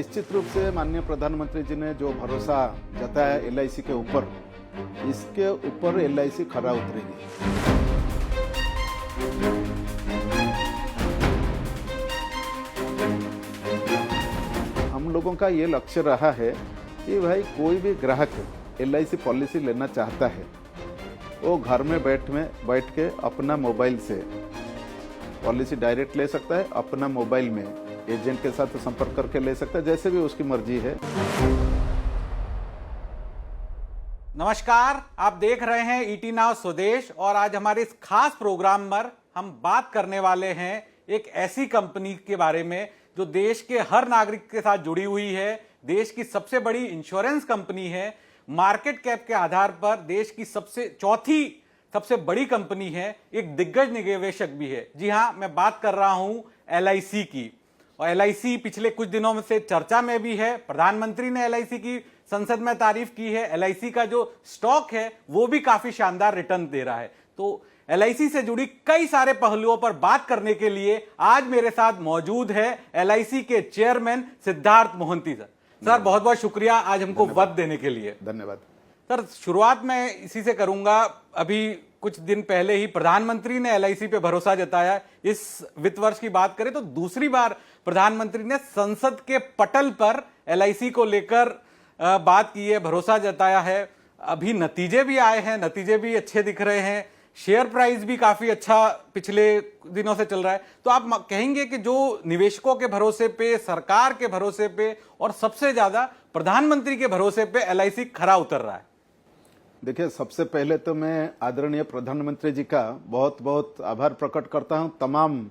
निश्चित रूप से माननीय प्रधानमंत्री जी ने जो भरोसा जताया एलआईसी के ऊपर, इसके ऊपर एलआईसी खरा उतरेगी। हम लोगों का ये लक्ष्य रहा है कि भाई कोई भी ग्राहक एलआईसी पॉलिसी लेना चाहता है, वो घर में बैठ के अपना मोबाइल से पॉलिसी डायरेक्ट ले सकता है, अपना मोबाइल में एजेंट के साथ संपर्क करके ले सकता है, जैसे भी उसकी मर्जी है। नमस्कार, आप देख रहे हैं ईटी नाउ स्वदेश और आज हमारे इस खास प्रोग्राम पर हम बात करने वाले हैं एक ऐसी कंपनी के बारे में जो देश के हर नागरिक के साथ जुड़ी हुई है, देश की सबसे बड़ी इंश्योरेंस कंपनी है, मार्केट कैप के आधार पर देश की चौथी सबसे बड़ी कंपनी है, एक दिग्गज निवेशक भी है। जी हां, मैं बात कर रहा हूं एलआईसी की। और एलआईसी पिछले कुछ दिनों में से चर्चा में भी है। प्रधानमंत्री ने एलआईसी की संसद में तारीफ की है। एलआईसी का जो स्टॉक है वो भी काफी शानदार रिटर्न दे रहा है। तो एलआईसी से जुड़ी कई सारे पहलुओं पर बात करने के लिए आज मेरे साथ मौजूद है एलआईसी के chairman Siddharth Mohanty sir. Sir, बहुत बहुत शुक्रिया आज हमको वक्त देने के लिए। धन्यवाद सर। शुरुआत मैं इसी से करूंगा। अभी कुछ दिन पहले ही प्रधानमंत्री ने एलआईसी पे भरोसा जताया। इस वित्त वर्ष की बात करें तो दूसरी बार प्रधानमंत्री ने संसद के पटल पर एलआईसी को लेकर बात की है, भरोसा जताया है। अभी नतीजे भी आए हैं, नतीजे भी अच्छे दिख रहे हैं, शेयर प्राइस भी काफी अच्छा पिछले दिनों से चल रहा है। तो आप कहेंगे कि जो निवेशकों के भरोसे पे, सरकार के भरोसे पे और सबसे ज्यादा प्रधानमंत्री के भरोसे पे एलआईसी खरा उतर रहा है? देखिए, सबसे पहले तो मैं आदरणीय प्रधानमंत्री जी का बहुत बहुत आभार प्रकट करता हूं, तमाम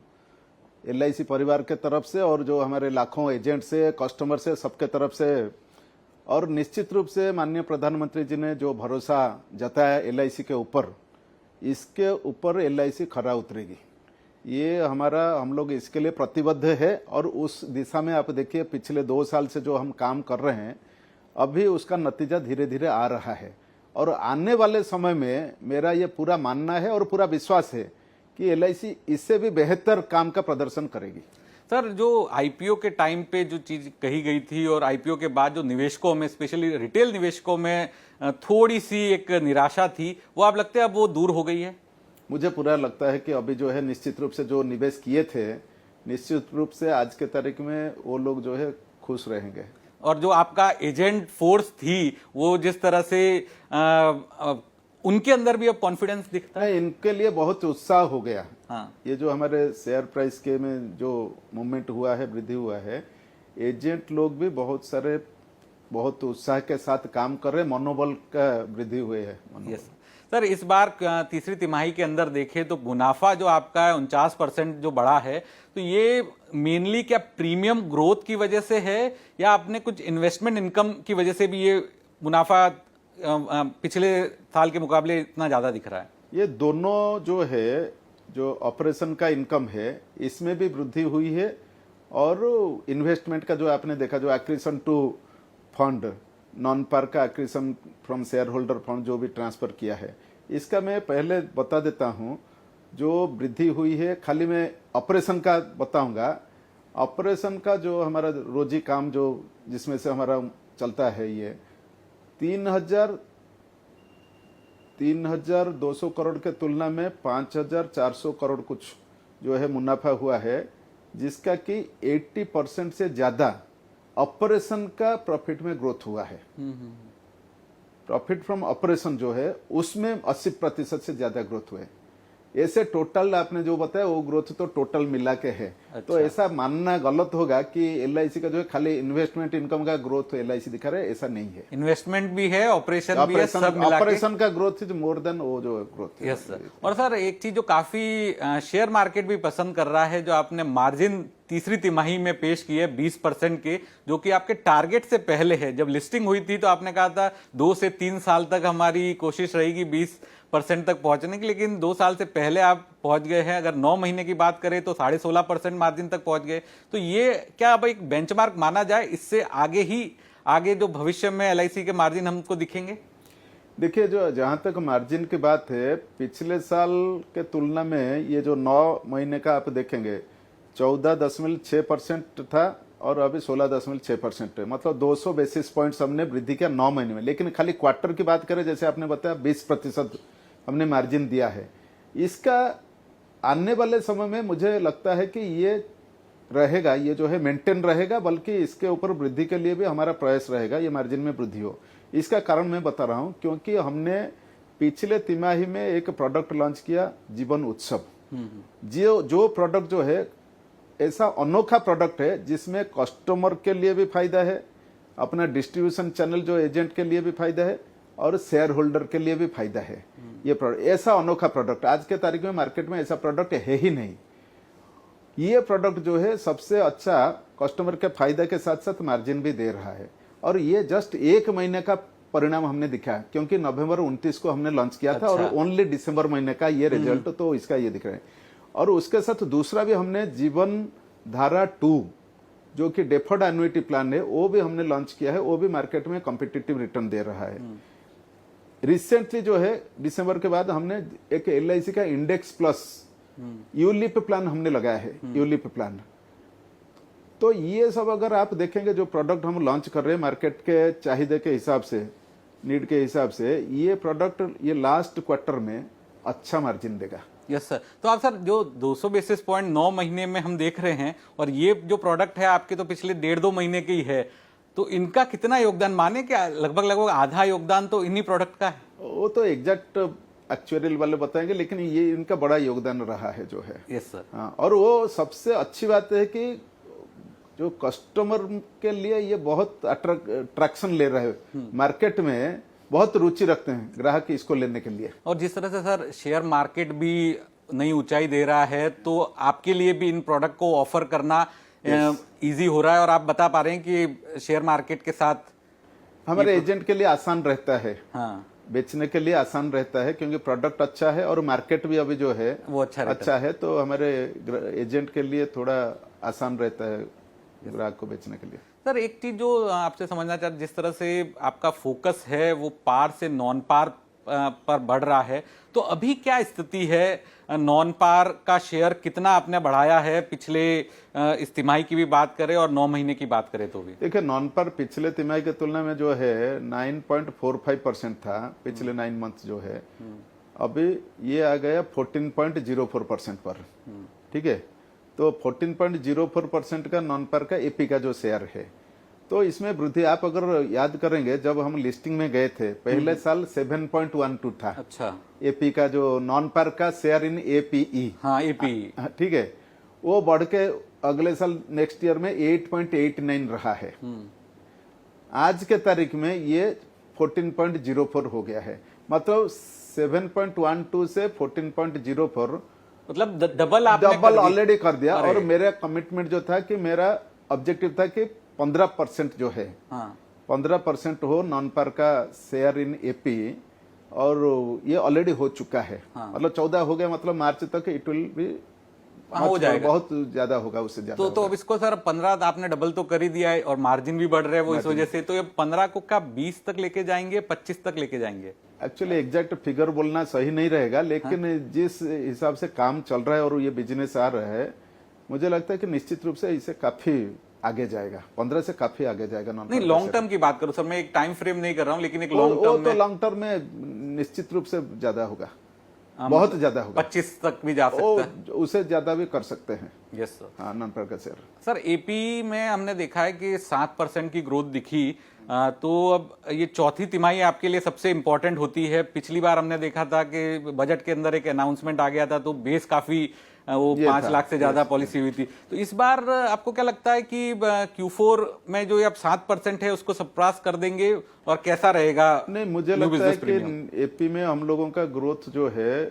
एलआईसी परिवार के तरफ से और जो हमारे लाखों एजेंट से, कस्टमर से, सबके तरफ से। और निश्चित रूप से माननीय प्रधानमंत्री जी ने जो भरोसा जताया एलआईसी के ऊपर, इसके ऊपर एलआईसी खरा उतरेगी। ये हम लोग इसके लिए प्रतिबद्ध है और उस दिशा में आप देखिए पिछले 2 साल से जो हम काम कर रहे हैं, अभी उसका नतीजा धीरे धीरे आ रहा है। और आने वाले समय में मेरा ये पूरा मानना है और पूरा विश्वास है कि एलआईसी इससे भी बेहतर काम का प्रदर्शन करेगी। सर, जो आईपीओ के टाइम पे जो चीज कही गई थी और आईपीओ के बाद जो निवेशकों में, स्पेशली रिटेल निवेशकों में थोड़ी सी एक निराशा थी, वो आप लगता है अब वो दूर हो गई है? मुझे पूरा लगता है कि अभी जो है निश्चित रूप से जो निवेश किए थे, निश्चित रूप से आज के तारीख में वो लोग जो है खुश रहेंगे। और जो आपका एजेंट फोर्स थी, वो जिस तरह से उनके अंदर भी अब कॉन्फिडेंस दिखता है? इनके लिए बहुत उत्साह हो गया। हाँ। ये जो हमारे शेयर प्राइस के में जो मूवमेंट हुआ है, वृद्धि हुआ है, एजेंट लोग भी बहुत उत्साह के साथ काम कर रहे, मनोबल का वृद्धि हुए है। यस सर, इस बार तीसरी तिमाही के अंदर देखें तो मुनाफा जो आपका है 49% जो बढ़ा है, तो ये मेनली क्या प्रीमियम ग्रोथ की वजह से है या आपने कुछ इन्वेस्टमेंट इनकम की वजह से भी ये मुनाफा पिछले साल के मुकाबले इतना ज्यादा दिख रहा है? ये दोनों जो है, जो ऑपरेशन का इनकम है, इसमें भी वृद्धि हुई है और इन्वेस्टमेंट का जो आपने देखा, जो एक्विजिशन टू फंड, नॉन पार का acquisition from share holder fund जो भी ट्रांसफर किया है, इसका मैं पहले बता देता हूं। जो वृद्धि हुई है, खाली मैं ऑपरेशन का बताऊंगा। ऑपरेशन का जो हमारा रोजी काम जो जिसमें से हमारा चलता है, ये 3,200 करोड़ के तुलना में 5,400 करोड़ कुछ जो है मुनाफा हुआ है, जिसका कि 80% से ज्यादा ऑपरेशन का प्रॉफिट में ग्रोथ हुआ है। प्रॉफिट फ्रॉम ऑपरेशन जो है उसमें 80% से ज्यादा ग्रोथ हुए। ऐसे टोटल आपने जो बताया वो ग्रोथ तो टोटल मिला के है। अच्छा। तो ऐसा मानना गलत होगा कि एलआईसी का जो है खाली इन्वेस्टमेंट इनकम का ग्रोथ एलआईसी दिखा रहा है, ऐसा नहीं है। इन्वेस्टमेंट भी है, ऑपरेशन भी है, सब मिला के ऑपरेशन का ग्रोथ इज मोर देन वो जो ग्रोथ है। Yes sir. और सर, एक चीज जो काफी शेयर मार्केट भी पसंद कर रहा है, जो आपने मार्जिन तीसरी तिमाही में पेश की है 20% के, जो कि आपके टारगेट से पहले है। जब लिस्टिंग हुई थी तो आपने कहा था 2 से 3 साल तक हमारी कोशिश रहेगी 20% तक पहुंचने की, लेकिन 2 साल से पहले आप पहुंच गए हैं। अगर 9 महीने की बात करें तो 16.5% मार्जिन तक पहुंच गए। तो ये क्या अब एक बेंचमार्क माना जाए? इससे आगे जो भविष्य में एलआईसी के मार्जिन हमको दिखेंगे? देखिए, जो जहां तक मार्जिन की बात है, पिछले साल के तुलना में ये जो 9 महीने का आप देखेंगे 14.6% था और अभी 16.6% है, मतलब 200 बेसिस पॉइंट्स हमने वृद्धि किया 9 महीने में। लेकिन खाली क्वार्टर की बात करें, जैसे आपने बताया 20% हमने मार्जिन दिया है। इसका आने वाले समय में मुझे लगता है कि ये रहेगा, ये जो है मेंटेन रहेगा, बल्कि इसके ऊपर वृद्धि के लिए भी हमारा प्रयास रहेगा, ये मार्जिन में वृद्धि हो। इसका कारण मैं बता रहा हूं, क्योंकि हमने पिछले तिमाही में एक प्रोडक्ट लॉन्च किया, जीवन उत्सव। जो प्रोडक्ट जो है ऐसा अनोखा प्रोडक्ट है जिसमें कस्टमर के लिए भी फायदा है, अपना डिस्ट्रीब्यूशन चैनल जो एजेंट के लिए भी फायदा है, और शेयर होल्डर के लिए भी फायदा है। ये प्रोडक्ट ऐसा अनोखा प्रोडक्ट आज के तारीख में मार्केट में ऐसा प्रोडक्ट है ही नहीं। ये प्रोडक्ट जो है सबसे अच्छा कस्टमर के फायदे के साथ साथ मार्जिन भी दे रहा है। और ये जस्ट 1 महीने का परिणाम हमने दिखा, क्योंकि नवंबर 29 को हमने लॉन्च किया था, और ओनली दिसंबर महीने का ये रिजल्ट, तो इसका ये दिख रहा है। और उसके साथ दूसरा भी हमने जीवन धारा 2 जो कि डेफर्ड एन्युटी प्लान है, वो भी हमने लॉन्च किया है। वो भी मार्केट में कॉम्पिटिटिव रिटर्न दे रहा है। रिसेंटली जो है दिसंबर के बाद हमने एक LIC का इंडेक्स प्लस यूलिप प्लान हमने लगाया है, यूलिप प्लान। तो ये सब अगर आप देखेंगे, जो प्रोडक्ट हम लॉन्च कर रहे हैं मार्केट के चाहिए के हिसाब से, नीड के हिसाब से, ये प्रोडक्ट ये लास्ट क्वार्टर में अच्छा मार्जिन देगा। Yes sir. तो आप सर जो 200 बेसिस पॉइंट 9 महीने में हम देख रहे हैं, और ये जो प्रोडक्ट है आपके तो पिछले 1.5-2 महीने के ही है, तो इनका कितना योगदान माने क्या? लगभग आधा योगदान तो इन्हीं प्रोडक्ट का है। वो तो एग्जैक्ट एक्चुअल वाले बताएंगे, लेकिन ये इनका बड़ा योगदान रहा है जो है। Yes sir. हाँ, और वो सबसे अच्छी बात है कि जो कस्टमर के लिए ये बहुत अट्रैक्शन ले रहे हैं, मार्केट में बहुत रुचि रखते हैं ग्राहक इसको लेने के लिए। और जिस तरह से सर शेयर मार्केट भी नई ऊंचाई दे रहा है, तो आपके लिए भी इन प्रोडक्ट को ऑफर करना इजी हो रहा है, और आप बता पा रहे हैं कि शेयर मार्केट के साथ हमारे एजेंट के लिए आसान रहता है। हाँ, बेचने के लिए आसान रहता है, क्योंकि प्रोडक्ट अच्छा है और मार्केट भी अभी जो है वो अच्छा है, तो हमारे एजेंट के लिए थोड़ा आसान रहता है ग्राहक को बेचने के लिए। सर एक चीज जो आपसे समझना चाहते, जिस तरह से आपका फोकस है वो पार से नॉन पार पर बढ़ रहा है, तो अभी क्या स्थिति है? नॉन पार का शेयर कितना आपने बढ़ाया है पिछले इस तिमाही की भी बात करें और 9 महीने की बात करें तो भी? देखिए, नॉन पार पिछले तिमाही की तुलना में जो है 9.45% था पिछले 9 मंथ जो है, अभी ये आ गया 14.04% पर। ठीक है, तो 14.04% का नॉन पार का एपी का जो शेयर है, तो इसमें वृद्धि आप अगर याद करेंगे, जब हम लिस्टिंग में गए थे पहले साल 7.12 था। अच्छा, एपी का जो नॉन पार का शेयर इन एपीई। हाँ, एपीई। ठीक है, वो बढ़ के अगले साल नेक्स्ट ईयर में 8.89 रहा है। आज के तारीख में ये 14.04 हो गया है, मतलब 7.12 से 14.04, मतलब डबल ऑलरेडी कर दिया। और मेरा कमिटमेंट जो था कि मेरा ऑब्जेक्टिव था कि 15% जो है, 15% हो नॉन पार का शेयर इन एपी, और ये ऑलरेडी हो चुका है। मतलब 14 हो गया, मतलब मार्च तक इट विल भी हो जाएगा, बहुत ज्यादा होगा, उससे ज्यादा। तो अब इसको सर 15 आपने डबल तो कर ही दिया है, और मार्जिन भी बढ़ रहे हैं वो इस वजह से। तो ये 15 को क्या 20 तक लेके जाएंगे, 25 तक लेके जाएंगे? एक्चुअली एग्जैक्ट फिगर बोलना सही नहीं रहेगा, लेकिन जिस हिसाब से काम चल रहा है और ये बिजनेस आ रहा है, मुझे लगता है कि निश्चित रूप से इसे काफी आगे जाएगा, 15 से काफी आगे जाएगा। नहीं, लॉन्ग टर्म की बात करूं सर, मैं एक टाइम फ्रेम नहीं कर रहा हूं, लेकिन एक लॉन्ग टर्म में, तो लॉन्ग टर्म में निश्चित रूप से ज्यादा होगा, बहुत ज्यादा होगा, 25 तक भी जा सकता है, उसे ज्यादा भी कर सकते हैं। Yes sir. हाँ, नॉन पार का शेयर। सर एपी में हमने देखा है कि 7% की ग्रोथ दिखी, तो अब ये चौथी तिमाही आपके लिए सबसे इंपॉर्टेंट होती है। पिछली बार हमने देखा था कि बजट के अंदर एक अनाउंसमेंट आ गया था, तो बेस काफी वो 5 लाख से ज्यादा पॉलिसी हुई थी। तो इस बार आपको क्या लगता है कि Q4 में जो अब 7% है उसको सरपास कर देंगे, और कैसा रहेगा? नहीं, मुझे लगता है कि एपी में हम लोगों का ग्रोथ जो है,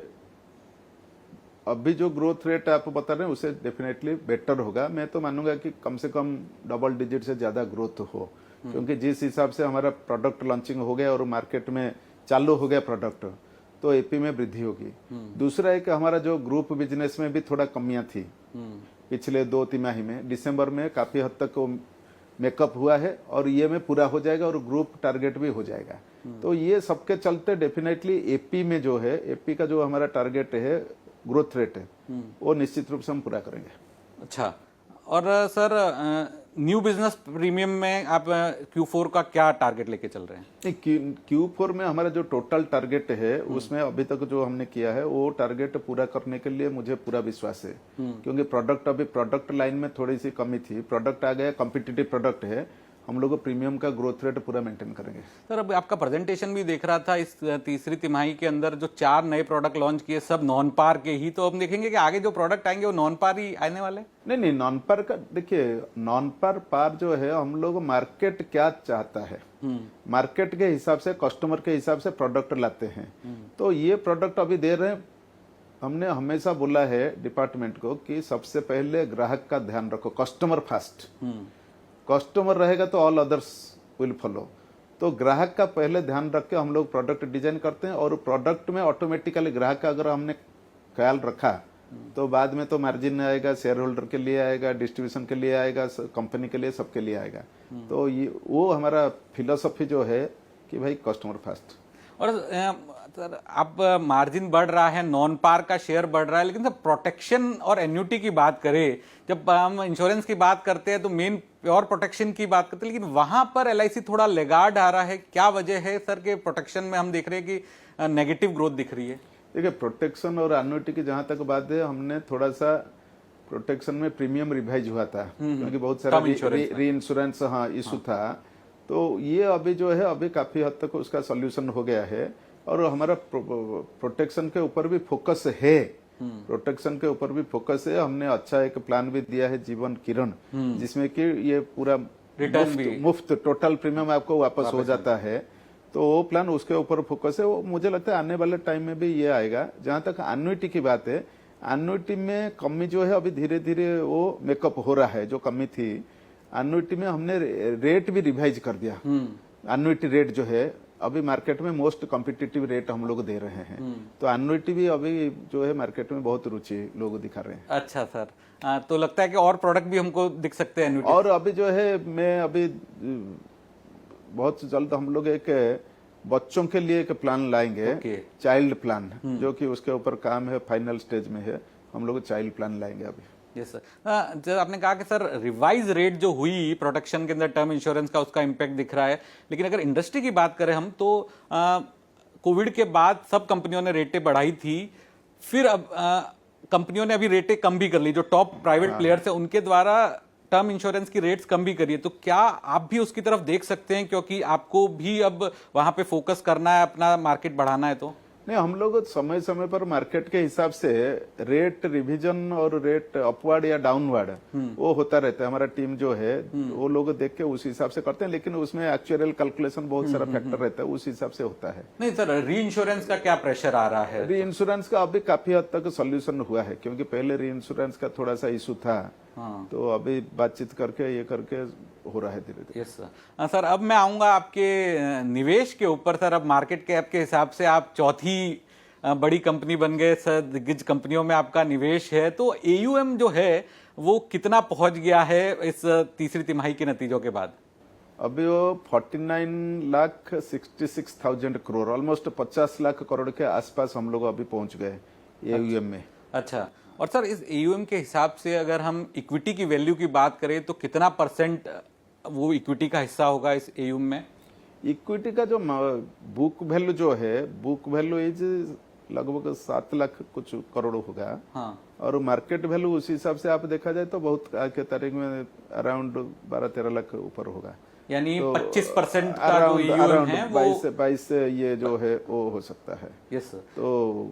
अभी जो ग्रोथ रेट आप बता रहे हैं उससे डेफिनेटली बेटर होगा। मैं तो मानूंगा कि कम से कम डबल डिजिट से ज्यादा ग्रोथ हो, क्योंकि जिस हिसाब से हमारा प्रोडक्ट लॉन्चिंग हो गया और मार्केट में चालू हो गया प्रोडक्ट, तो एपी में वृद्धि होगी। दूसरा है कि हमारा जो ग्रुप बिजनेस में भी थोड़ा कमियां थी पिछले 2 तिमाही में, दिसंबर में काफी हद तक मेकअप हुआ है, और ये में पूरा हो जाएगा, और ग्रुप टारगेट भी हो जाएगा। तो ये सबके चलते डेफिनेटली एपी में जो है, एपी का जो हमारा टारगेट है, ग्रोथ रेट है, वो निश्चित रूप से हम पूरा करेंगे। अच्छा, और सर न्यू बिजनेस प्रीमियम में आप Q4 का क्या टारगेट लेके चल रहे हैं? Q4 में हमारा जो टोटल टारगेट है उसमें अभी तक जो हमने किया है वो टारगेट पूरा करने के लिए मुझे पूरा विश्वास है, क्योंकि प्रोडक्ट लाइन में थोड़ी सी कमी थी। प्रोडक्ट आ गया, कॉम्पिटिटिव प्रोडक्ट है, हम लोग प्रीमियम का ग्रोथ रेट पूरा मेंटेन करेंगे। सर अब आपका प्रेजेंटेशन भी देख रहा था, इस तीसरी तिमाही के अंदर जो 4 नए प्रोडक्ट लॉन्च किए सब नॉन पार के ही, तो हम देखेंगे कि आगे जो प्रोडक्ट आएंगे वो नॉन पार ही आने वाले? नहीं, नॉन पार का देखिए, नॉन पार जो है हम लोग मार्केट क्या चाहता है, मार्केट के हिसाब से, कस्टमर के हिसाब से प्रोडक्ट लाते हैं। तो ये प्रोडक्ट अभी दे रहे हैं। हमने हमेशा बोला है डिपार्टमेंट को कि सबसे पहले ग्राहक का ध्यान रखो, कस्टमर फास्ट। कस्टमर रहेगा तो ऑल अदर्स विल फॉलो। तो ग्राहक का पहले ध्यान रख के हम लोग प्रोडक्ट डिजाइन करते हैं, और प्रोडक्ट में ऑटोमेटिकली ग्राहक का अगर हमने ख्याल रखा तो बाद में तो मार्जिन आएगा, शेयर होल्डर के लिए आएगा, डिस्ट्रीब्यूशन के लिए आएगा, कंपनी के लिए, सबके लिए आएगा। तो ये वो हमारा फिलोसफी जो है कि भाई कस्टमर फास्ट। और सर अब मार्जिन बढ़ रहा है, नॉन पार का शेयर बढ़ रहा है, लेकिन सर प्रोटेक्शन और एन्युटी की बात करें, जब हम इंश्योरेंस की बात करते हैं तो मेन प्योर प्रोटेक्शन की बात करते हैं, लेकिन वहां पर LIC थोड़ा लेगार्ड आ रहा है। क्या वजह है सर के प्रोटेक्शन में हम देख रहे हैं कि नेगेटिव ग्रोथ दिख रही है? देखिए, प्रोटेक्शन और एन्युटी की जहां तक बात है, हमने थोड़ा सा प्रोटेक्शन में प्रीमियम रिवाइज हुआ था, क्योंकि बहुत सारा री इंश्योरेंस इशू था। तो ये अभी जो है अभी काफी हद तक उसका सोल्यूशन हो गया है, और हमारा प्रोटेक्शन के ऊपर भी फोकस है। प्रोटेक्शन के ऊपर भी फोकस है। हमने अच्छा एक प्लान भी दिया है, जीवन किरण, जिसमें कि ये पूरा मुफ्त टोटल प्रीमियम आपको वापस हो जाता है। तो वो प्लान, उसके ऊपर फोकस है। वो मुझे लगता है आने वाले टाइम में भी ये आएगा। जहां तक एन्युटी की बात है, एन्युटी में कमी जो है अभी धीरे धीरे वो मेकअप हो रहा है। जो कमी थी एन्युटी में, हमने रेट भी रिवाइज कर दिया। एन्युटी रेट जो है अभी मार्केट में मोस्ट कॉम्पिटिटिव रेट हम लोग दे रहे हैं। तो एन्युटी भी अभी जो है मार्केट में बहुत रुचि लोग दिखा रहे हैं। अच्छा सर, तो लगता है कि और प्रोडक्ट भी हमको दिख सकते हैं एन्युटी? और अभी जो है मैं अभी बहुत जल्द हम लोग एक बच्चों के लिए एक प्लान लाएंगे, चाइल्ड प्लान, जो कि उसके ऊपर काम है, फाइनल स्टेज में है। हम लोग चाइल्ड प्लान लाएंगे अभी। Yes sir. जब आपने कहा कि सर रिवाइज रेट जो हुई प्रोटेक्शन के अंदर टर्म इंश्योरेंस का, उसका इम्पैक्ट दिख रहा है, लेकिन अगर इंडस्ट्री की बात करें हम तो कोविड के बाद सब कंपनियों ने रेटें बढ़ाई थी, फिर अब कंपनियों ने अभी रेटें कम भी कर ली। जो टॉप प्राइवेट प्लेयर्स है उनके द्वारा टर्म इंश्योरेंस की रेट्स कम भी करी है। तो क्या आप भी उसकी तरफ देख सकते हैं, क्योंकि आपको भी अब वहां पे फोकस करना है, अपना मार्केट बढ़ाना है? तो नहीं, हम लोग समय समय पर मार्केट के हिसाब से रेट रिवीजन और रेट अपवर्ड या डाउनवर्ड वो होता रहता है। हमारा टीम जो है वो लोग देख के उस हिसाब से करते हैं, लेकिन उसमें एक्चुअल कैलकुलेशन बहुत सारा फैक्टर रहता है, उस हिसाब से होता है। नहीं सर, री इंश्योरेंस का क्या प्रेशर आ रहा है? री इंश्योरेंस का अभी काफी हद तक सोल्यूशन हुआ है, क्योंकि पहले री इंश्योरेंस का थोड़ा सा इशू था। तो अभी बातचीत करके ये करके हो रहा है धीरे धीरे। Yes sir. सर अब मैं आऊंगा आपके निवेश के ऊपर। सर अब मार्केट कैप के हिसाब से आप चौथी बड़ी कंपनी बन गए सर, दिग्गज कंपनियों में आपका निवेश है। तो AUM जो है वो कितना पहुंच गया है इस तीसरी तिमाही के नतीजों के बाद? अभी वो 49,66,000 करोड़, ऑलमोस्ट 50 लाख करोड़ के आसपास हम लोग अभी पहुंच गए AUM में। अच्छा, और सर इस AUM के हिसाब से अगर हम इक्विटी की वैल्यू की बात करें तो कितना % वो इक्विटी का हिस्सा होगा इस AUM में? इक्विटी का जो बुक वैल्यू जो है, बुक वैल्यू इज लगभग 7 लाख कुछ करोड़ होगा। और मार्केट वैल्यू उस हिसाब से आप देखा जाए तो बहुत आज के तारीख में अराउंड 12-13 लाख ऊपर होगा। यानी तो 25% का जो AUM है वो 22 ये जो है वो हो सकता है। Yes sir. तो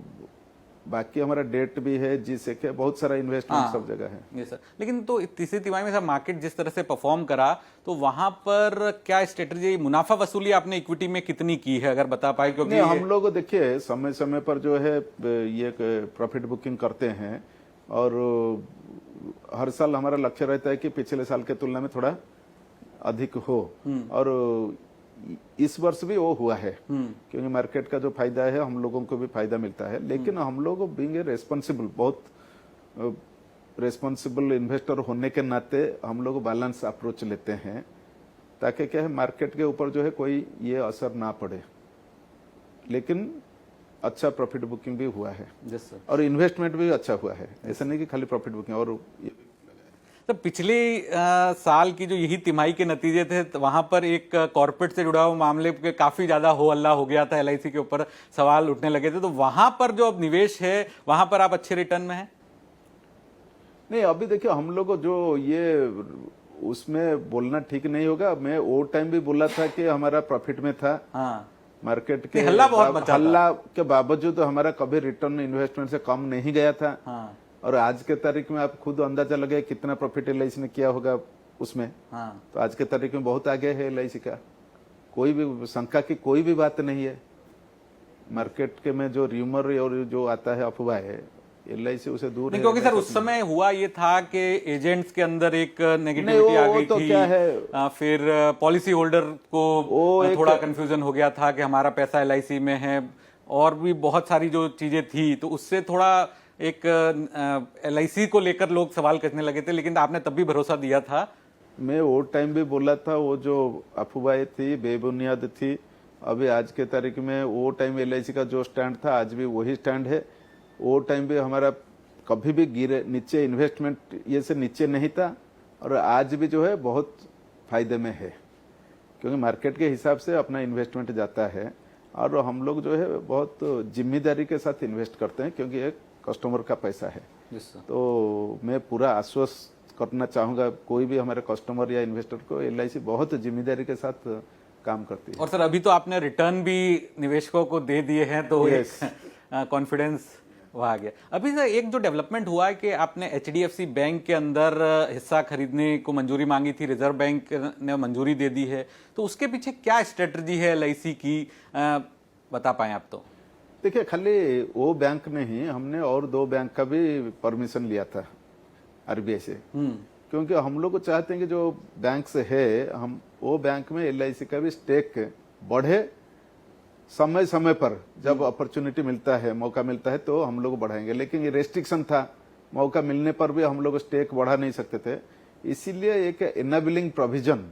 बाकी हमारा डेट भी है, जिससे कि बहुत सारा इन्वेस्टमेंट सब जगह है। ये सर, लेकिन तो तीसरी तिमाही में सर मार्केट जिस तरह से परफॉर्म करा, तो वहां पर क्या स्ट्रेटजी, मुनाफा वसूली आपने इक्विटी में कितनी की है, अगर बता पाए? क्योंकि हम लोग देखिए समय समय पर जो है ये प्रॉफिट बुकिंग करते हैं, और हर साल हमारा लक्ष्य रहता है कि पिछले साल के तुलना में थोड़ा अधिक हो, और इस वर्ष भी वो हुआ है, क्योंकि मार्केट का जो फायदा है हम लोगों को भी फायदा मिलता है। लेकिन हम लोग बीइंग ए रेस्पॉन्सिबल, बहुत रेस्पॉन्सिबल इन्वेस्टर होने के नाते हम लोग बैलेंस अप्रोच लेते हैं, ताकि क्या है मार्केट के ऊपर जो है कोई ये असर ना पड़े। लेकिन अच्छा प्रॉफिट बुकिंग भी हुआ है। Yes sir. और इन्वेस्टमेंट भी अच्छा हुआ है, ऐसा नहीं कि खाली प्रॉफिट बुकिंग। और तो पिछले साल की जो यही तिमाही के नतीजे थे तो वहां पर एक कॉर्पोरेट से जुड़ा हुआ मामले पे काफी ज्यादा हो हल्ला हो गया था, एलआईसी के ऊपर सवाल उठने लगे थे, तो वहां पर जो अब निवेश है वहां पर आप अच्छे रिटर्न में हैं? नहीं, अभी देखिए हम लोग जो ये उसमें बोलना ठीक नहीं होगा। मैं वो टाइम भी बोला था कि हमारा प्रॉफिट में था। हाँ, मार्केट के नहीं, हल्ला बहुत मचा था। हल्ला के बावजूद तो हमारा कभी रिटर्न इन्वेस्टमेंट से कम नहीं गया था। हाँ, और आज के तारीख में आप खुद अंदाजा लगाए कितना प्रॉफिट एलआईसी ने किया होगा उसमें। हाँ, तो आज के तारीख में बहुत आगे है एलआईसी का, कोई भी शंका की कोई भी बात नहीं है। मार्केट के में जो र्यूमर और जो आता है अफवाह है, एलआईसी उसे दूर नहीं, है। क्योंकि सर उस समय हुआ ये था कि एजेंट्स के अंदर एक नेगेटिविटी नहीं, आ वो गई तो थी। क्या है, फिर पॉलिसी होल्डर को एक- थोड़ा कंफ्यूजन हो गया था कि हमारा पैसा एलआईसी में है, और भी बहुत सारी जो चीजें थी, तो उससे थोड़ा एक एलआईसी को लेकर लोग सवाल करने लगे थे, लेकिन आपने तब भी भरोसा दिया था। मैं वो टाइम भी बोला था, वो जो अफवाहें थी बेबुनियाद थी। अभी आज के तारीख में वो टाइम एलआईसी का जो स्टैंड था आज भी वही स्टैंड है। वो टाइम भी हमारा कभी भी गिरे नीचे इन्वेस्टमेंट ये से नीचे नहीं था, और आज भी जो है बहुत फायदे में है, क्योंकि मार्केट के हिसाब से अपना इन्वेस्टमेंट जाता है। और हम लोग जो है बहुत जिम्मेदारी के साथ इन्वेस्ट करते हैं, क्योंकि एक कस्टमर का पैसा है। तो मैं पूरा आश्वस्त करना चाहूंगा कोई भी हमारे कस्टमर या इन्वेस्टर को, एलआईसी बहुत जिम्मेदारी के साथ काम करती है। और सर अभी तो आपने रिटर्न भी निवेशकों को दे दिए हैं, तो एक कॉन्फिडेंस वह आ गया। अभी सर एक जो डेवलपमेंट हुआ है कि आपने एचडीएफसी बैंक के अंदर हिस्सा खरीदने को मंजूरी मांगी थी, रिजर्व बैंक ने मंजूरी दे दी है, तो उसके पीछे क्या स्ट्रेटजी है एलआईसी की, बता पाएं आप? तो देखिए, खाली वो बैंक नहीं, हमने और 2 बैंक का भी परमिशन लिया था आरबीआई से, क्योंकि हम लोग को चाहते हैं कि जो बैंक से है हम वो बैंक में एलआईसी का भी स्टेक बढ़े। समय समय पर जब अपॉर्चुनिटी मिलता है, मौका मिलता है, तो हम लोग बढ़ाएंगे, लेकिन ये रेस्ट्रिक्शन था, मौका मिलने पर भी हम लोग स्टेक बढ़ा नहीं सकते थे। इसीलिए एक एनेबलिंग प्रोविजन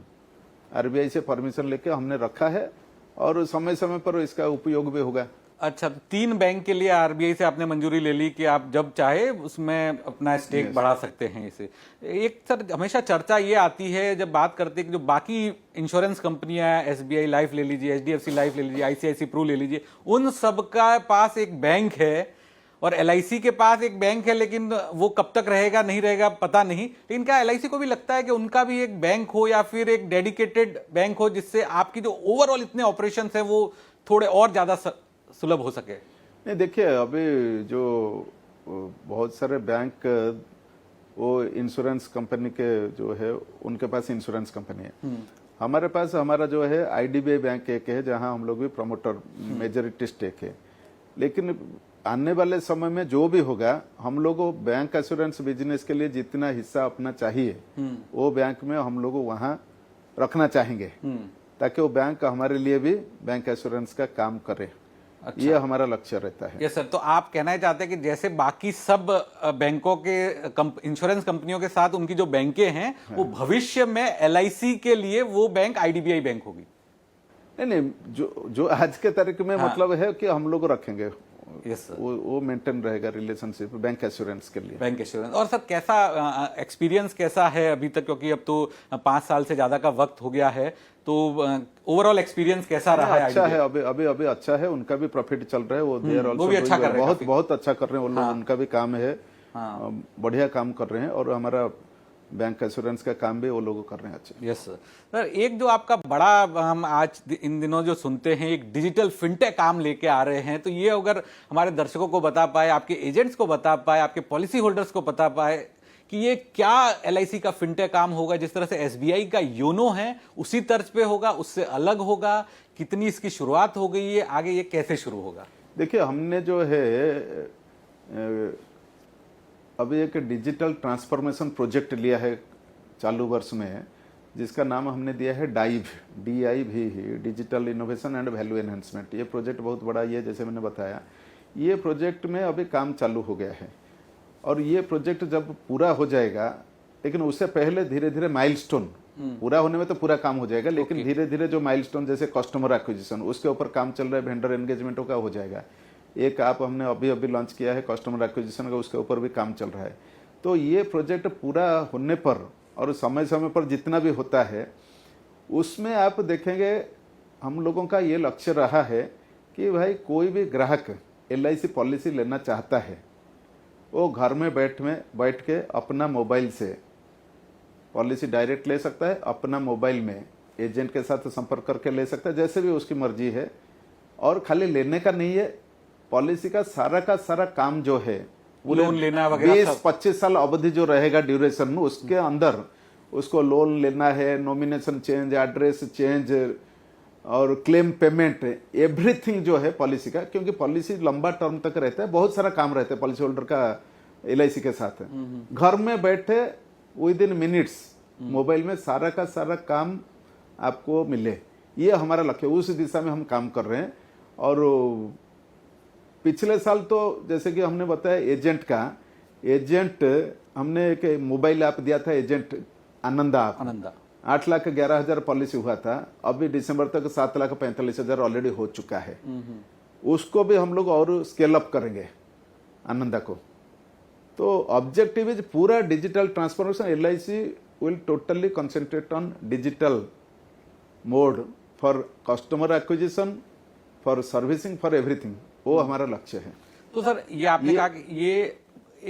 आरबीआई से परमिशन लेके हमने रखा है, और समय समय पर इसका उपयोग भी होगा। अच्छा, 3 बैंक के लिए आरबीआई से आपने मंजूरी ले ली कि आप जब चाहे उसमें अपना स्टेक बढ़ा सकते हैं। इसे एक सर हमेशा चर्चा ये आती है जब बात करते हैं कि जो बाकी इंश्योरेंस कंपनियां, एसबीआई लाइफ ले लीजिए, एचडीएफसी लाइफ ले लीजिए, आईसीआईसी प्रू ले लीजिए, उन सबका पास एक बैंक है और एलआईसी के पास एक बैंक है, लेकिन वो कब तक रहेगा नहीं रहेगा पता नहीं। लेकिन क्या एलआईसी को भी लगता है कि उनका भी एक बैंक हो या फिर एक डेडिकेटेड बैंक हो, जिससे आपकी जो ओवरऑल इतने ऑपरेशन है वो थोड़े और ज्यादा सुलभ हो सके? नहीं, देखिए, अभी जो बहुत सारे बैंक वो इंश्योरेंस कंपनी के जो है उनके पास इंश्योरेंस कंपनी है। हमारे पास हमारा जो है आईडीबीआई बैंक एक है, जहां हम लोग भी प्रमोटर मेजॉरिटी स्टेक है। लेकिन आने वाले समय में जो भी होगा, हम लोग को बैंक एश्योरेंस बिजनेस के लिए जितना हिस्सा अपना चाहिए वो बैंक में हम लोग वहां रखना चाहेंगे, ताकि वो बैंक हमारे लिए भी बैंक एश्योरेंस का काम करे। अच्छा। ये हमारा लक्ष्य रहता है। यस सर, तो आप कहना चाहते हैं कि जैसे बाकी सब बैंकों के इंश्योरेंस कंपनियों के साथ उनकी जो बैंकें हैं, वो भविष्य में एलआईसी के लिए वो बैंक आईडीबीआई बैंक होगी? नहीं, जो आज के तारीख में मतलब है कि हम लोग रखेंगे। यस सर, वो मेंटेन रहेगा रिलेशनशिप बैंक एश्योरेंस के लिए। Bank assurance. और सर कैसा एक्सपीरियंस कैसा है अभी तक, क्योंकि अब तो 5 साल से ज्यादा का वक्त हो गया है, तो ओवरऑल एक्सपीरियंस कैसा रहा है? अच्छा है, अभी अच्छा है। उनका भी प्रॉफिट चल रहा है, वो देर वो भी अच्छा कर रहे हैं, बहुत अच्छा कर रहे हैं वो लोग। उनका भी काम है, बढ़िया काम कर रहे हैं, और हमारा बैंक एश्योरेंस का काम भी वो लोग कर रहे हैं अच्छे। यस सर, एक जो आपका बड़ा हम आज इन दिनों जो सुनते हैं, एक डिजिटल फिनटेक काम लेके आ रहे हैं, तो ये अगर हमारे दर्शकों को बता पाए, आपके एजेंट्स को बता पाए, आपके पॉलिसी होल्डर्स को बता पाए कि ये क्या एलआईसी का फिनटेक काम होगा, जिस तरह से एसबीआई का योनो है उसी तर्ज पे होगा, उससे अलग होगा, कितनी इसकी शुरुआत हो गई है, आगे ये कैसे शुरू होगा? देखिए, हमने जो है अभी एक डिजिटल ट्रांसफॉर्मेशन प्रोजेक्ट लिया है चालू वर्ष में, जिसका नाम हमने दिया है dive, DIV, digital innovation and value enhancement. ये प्रोजेक्ट बहुत बड़ा ये, जैसे मैंने बताया, ये प्रोजेक्ट में अभी काम चालू हो गया है, और ये प्रोजेक्ट जब पूरा हो जाएगा, लेकिन उससे पहले धीरे धीरे माइलस्टोन, पूरा होने में तो पूरा काम हो जाएगा, लेकिन धीरे धीरे जो माइलस्टोन जैसे कस्टमर एक्विजिशन, उसके ऊपर काम चल रहा है, वेंडर एंगेजमेंटों का हो जाएगा। एक आप हमने अभी लॉन्च किया है कस्टमर एक्विजिशन का, उसके ऊपर भी काम चल रहा है। तो ये प्रोजेक्ट पूरा होने पर और समय समय पर जितना भी होता है उसमें आप देखेंगे हम लोगों का ये लक्ष्य रहा है कि भाई कोई भी ग्राहक LIC पॉलिसी लेना चाहता है वो घर में बैठ के अपना मोबाइल से पॉलिसी डायरेक्ट ले सकता है, अपना मोबाइल में एजेंट के साथ संपर्क करके ले सकता है, जैसे भी उसकी मर्जी है। और खाली लेने का नहीं है, पॉलिसी का सारा काम जो है लोन लेना वगैरह 20-25 साल अवधि जो रहेगा ड्यूरेशन में, उसके अंदर उसको लोन लेना है, नॉमिनेशन चेंज, एड्रेस चेंज और क्लेम पेमेंट, एवरीथिंग जो है पॉलिसी का, क्योंकि पॉलिसी लंबा टर्म तक रहता है, बहुत सारा काम रहता है पॉलिसी होल्डर का LIC के साथ। घर में बैठे विद इन मिनट्स मोबाइल में सारा का सारा काम आपको मिले, ये हमारा लक्ष्य, उस दिशा में हम काम कर रहे हैं। और पिछले साल तो जैसे कि हमने बताया एजेंट हमने एक मोबाइल ऐप दिया था, एजेंट आनंदा 8,11,000 पॉलिसी हुआ था, अभी दिसंबर तक 7,45,000 ऑलरेडी हो चुका है। उसको भी हम लोग और स्केल अप करेंगे आनंदा को। तो ऑब्जेक्टिव इज पूरा digital transformation, LIC will totally concentrate on digital mode for customer acquisition, for servicing, for everything, वो हमारा लक्ष्य है। तो सर ये आपने कहा कि ये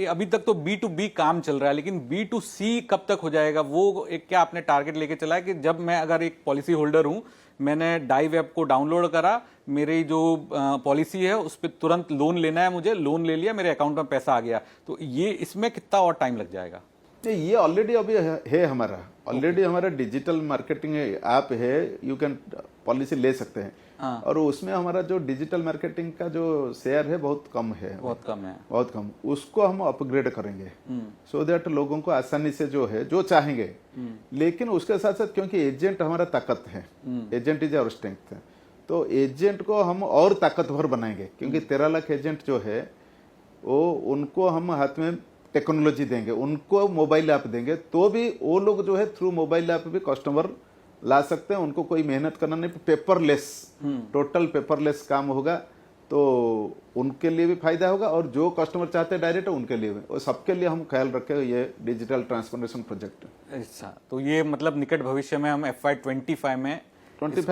अभी तक तो B2B काम चल रहा है, लेकिन B2C कब तक हो जाएगा? वो एक क्या आपने टारगेट लेके चला है कि जब मैं अगर एक पॉलिसी होल्डर हूं, मैंने डाइव ऐप को डाउनलोड करा, मेरी जो पॉलिसी है उस पर तुरंत लोन लेना है, मुझे लोन ले लिया, मेरे अकाउंट में पैसा आ गया, तो ये इसमें कितना और टाइम लग जाएगा? ये ऑलरेडी अभी है हमारा, ऑलरेडी हमारा डिजिटल मार्केटिंग ऐप है, यू कैन पॉलिसी ले सकते हैं। और उसमें हमारा जो डिजिटल मार्केटिंग का जो शेयर है बहुत कम है, बहुत कम। उसको हम अपग्रेड करेंगे सो दैट लोगों को आसानी से जो है जो चाहेंगे। लेकिन उसके साथ साथ क्योंकि एजेंट हमारा ताकत है, एजेंट इज आवर स्ट्रेंथ, तो एजेंट को हम और ताकतवर बनाएंगे, क्योंकि 13 लाख एजेंट जो है वो उनको हम हाथ में टेक्नोलॉजी देंगे, उनको मोबाइल ऐप देंगे, तो भी वो लोग जो है थ्रू मोबाइल ऐप भी कस्टमर ला सकते हैं, उनको कोई मेहनत करना नहीं, पेपरलेस, टोटल पेपरलेस काम होगा, तो उनके लिए भी फायदा होगा और जो कस्टमर चाहते हैं डायरेक्ट उनके लिए भी, और सबके लिए हम ख्याल रखें ये डिजिटल ट्रांसफॉर्मेशन प्रोजेक्ट। अच्छा, तो ये मतलब निकट भविष्य में हम FY 25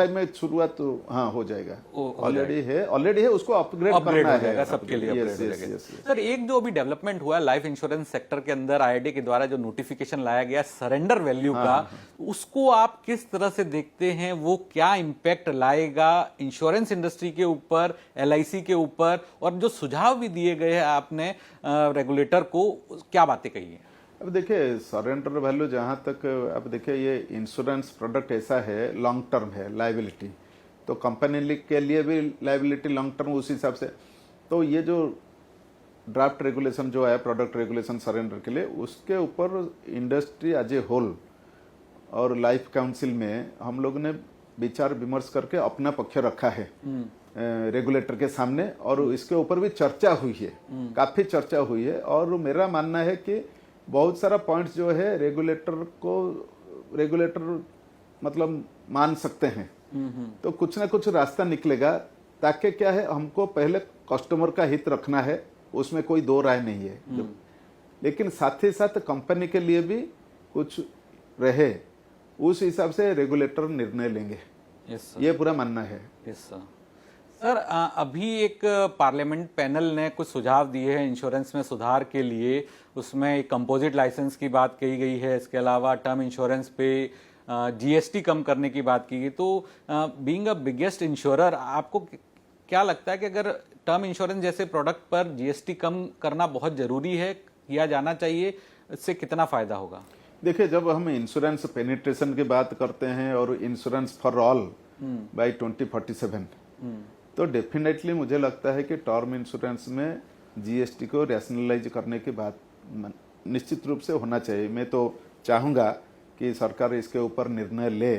में शुरुआत तो हाँ हो जाएगा, ऑलरेडी है, उसको अपग्रेड करना है सबके लिए। सर एक जो अभी डेवलपमेंट हुआ है लाइफ इंश्योरेंस सेक्टर के अंदर, IRDAI के द्वारा जो नोटिफिकेशन लाया गया सरेंडर वैल्यू का, उसको आप किस तरह से देखते हैं? वो क्या इम्पैक्ट लाएगा इंश्योरेंस इंडस्ट्री के ऊपर, LIC के ऊपर, और जो सुझाव भी दिए गए हैं आपने रेगुलेटर को, क्या बातें कही है? अब देखिए सरेंडर वैल्यू जहाँ तक, अब देखिए ये इंश्योरेंस प्रोडक्ट ऐसा है, लॉन्ग टर्म है लाइबिलिटी, तो कंपनी के लिए भी लाइबिलिटी लॉन्ग टर्म उस हिसाब से। तो ये जो ड्राफ्ट रेगुलेशन जो है प्रोडक्ट रेगुलेशन सरेंडर के लिए, उसके ऊपर इंडस्ट्री एज ए होल और लाइफ काउंसिल में हम लोग ने विचार विमर्श करके अपना पक्ष रखा है रेगुलेटर के सामने, और इसके ऊपर भी चर्चा हुई है, काफी चर्चा हुई है। और मेरा मानना है कि बहुत सारा पॉइंट्स जो है रेगुलेटर मतलब मान सकते हैं, तो कुछ ना कुछ रास्ता निकलेगा, ताकि क्या है, हमको पहले कस्टमर का हित रखना है, उसमें कोई दो राय नहीं है, लेकिन साथ ही साथ कंपनी के लिए भी कुछ रहे, उस हिसाब से रेगुलेटर निर्णय लेंगे। ये पूरा मानना है। सर अभी एक पार्लियामेंट पैनल ने कुछ सुझाव दिए हैं इंश्योरेंस में सुधार के लिए, उसमें एक कंपोजिट लाइसेंस की बात कही गई है, इसके अलावा टर्म इंश्योरेंस पे GST कम करने की बात की गई। तो बीइंग अ बिगेस्ट इंश्योरर, आपको क्या लगता है कि अगर टर्म इंश्योरेंस जैसे प्रोडक्ट पर GST कम करना बहुत जरूरी है, किया जाना चाहिए, इससे कितना फायदा होगा? देखिए जब हम इंश्योरेंस पेनिट्रेशन की बात करते हैं और इंश्योरेंस फॉर ऑल बाय 2047, तो डेफिनेटली मुझे लगता है कि टर्म इंश्योरेंस में GST को रैशनलाइज करने की बात निश्चित रूप से होना चाहिए। मैं तो चाहूंगा कि सरकार इसके ऊपर निर्णय ले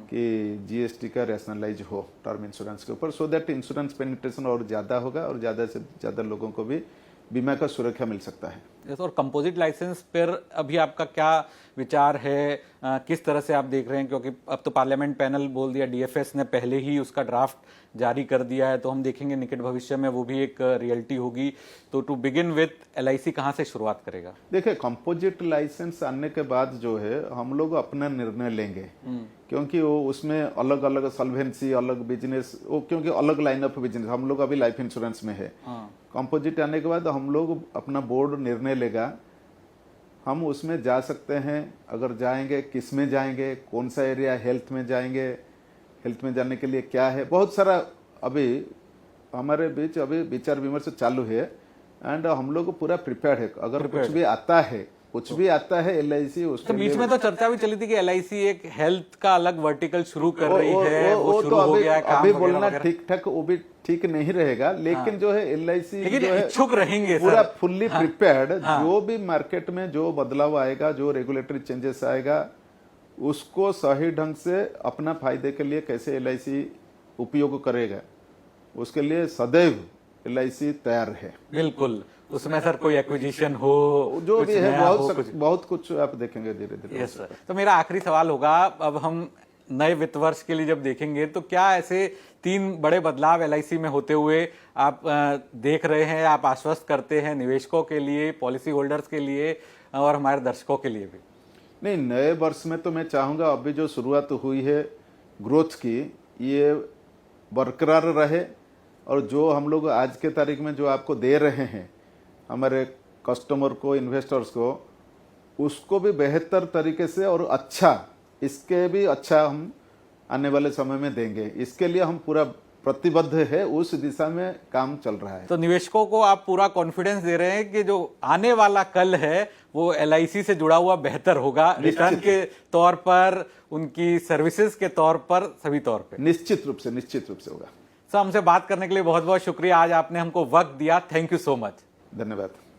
कि GST का रैशनलाइज हो टर्म इंश्योरेंस के ऊपर, सो दैट इंश्योरेंस पेनिट्रेशन और ज्यादा होगा और ज्यादा से ज्यादा लोगों को भी बीमा का सुरक्षा मिल सकता है। और कंपोजिट लाइसेंस पर अभी आपका क्या विचार है, किस तरह से आप देख रहे हैं? क्योंकि अब तो पार्लियामेंट पैनल बोल दिया, DFS ने पहले ही उसका ड्राफ्ट जारी कर दिया है, तो हम देखेंगे निकट भविष्य में वो भी एक रियलिटी होगी। तो टू बिगिन विथ LIC कहाँ से शुरुआत करेगा? देखिए, कंपोजिट लाइसेंस आने के बाद जो है हम लोग अपना निर्णय लेंगे, क्योंकि वो उसमें अलग अलग सॉल्वेंसी, अलग बिजनेस, वो क्योंकि अलग लाइन ऑफ बिजनेस, हम लोग अभी लाइफ इंश्योरेंस में है। कंपोजिट आने के बाद हम लोग अपना बोर्ड निर्णय लेगा, हम उसमें जा सकते हैं, अगर जाएंगे किस में जाएंगे, कौन सा एरिया, हेल्थ में जाएंगे, हेल्थ में जाने के लिए क्या है, बहुत सारा अभी हमारे बीच अभी विचार विमर्श चालू है। एंड हम लोग पूरा प्रिपेयर्ड है, अगर कुछ भी आता है LIC तो उसके बीच लिए में तो चर्चा भी चली थी कि LIC एक हेल्थ का अलग वर्टिकल शुरू कर रही है, वो शुरू तो हो गया है, काम अभी वगैरह बोलना वगैरह। ठीक ठाक वो भी ठीक नहीं रहेगा, लेकिन जो है LIC लेकिन जो है इच्छुक रहेंगे पूरा सर। फुल्ली प्रिपेयर्ड, जो भी मार्केट में जो बदलाव आएगा, जो रेगुलेटरी चेंजेस आएगा, उसको सही ढंग से अपना फायदे के लिए कैसे LIC उपयोग करेगा, उसके लिए सदैव LIC तैयार है। बिल्कुल, उसमें सर कोई एक्विजिशन हो, जो कुछ भी है नया हो, कुछ। बहुत कुछ आप देखेंगे धीरे धीरे। Yes sir. तो मेरा आखिरी सवाल होगा, अब हम नए वित्त वर्ष के लिए जब देखेंगे तो क्या ऐसे 3 बड़े बदलाव LIC में होते हुए आप देख रहे हैं, आप आश्वस्त करते हैं निवेशकों के लिए, पॉलिसी होल्डर्स के लिए और हमारे दर्शकों के लिए भी? नहीं, नए वर्ष में तो मैं चाहूंगा अभी जो शुरुआत हुई है ग्रोथ की, ये बरकरार रहे, और जो हम लोग आज के तारीख में जो आपको दे रहे हैं हमारे कस्टमर को, इन्वेस्टर्स को, उसको भी बेहतर तरीके से और अच्छा, इसके भी अच्छा हम आने वाले समय में देंगे। इसके लिए हम पूरा प्रतिबद्ध है, उस दिशा में काम चल रहा है। तो निवेशकों को आप पूरा कॉन्फिडेंस दे रहे हैं कि जो आने वाला कल है वो LIC से जुड़ा हुआ बेहतर होगा, रिटर्न के तौर पर, उनकी सर्विसेज के तौर पर, सभी तौर पे। निश्चित रूप से होगा। सर, हमसे बात करने के लिए बहुत बहुत शुक्रिया, आज आपने हमको वक्त दिया, थैंक यू सो मच। धन्यवाद।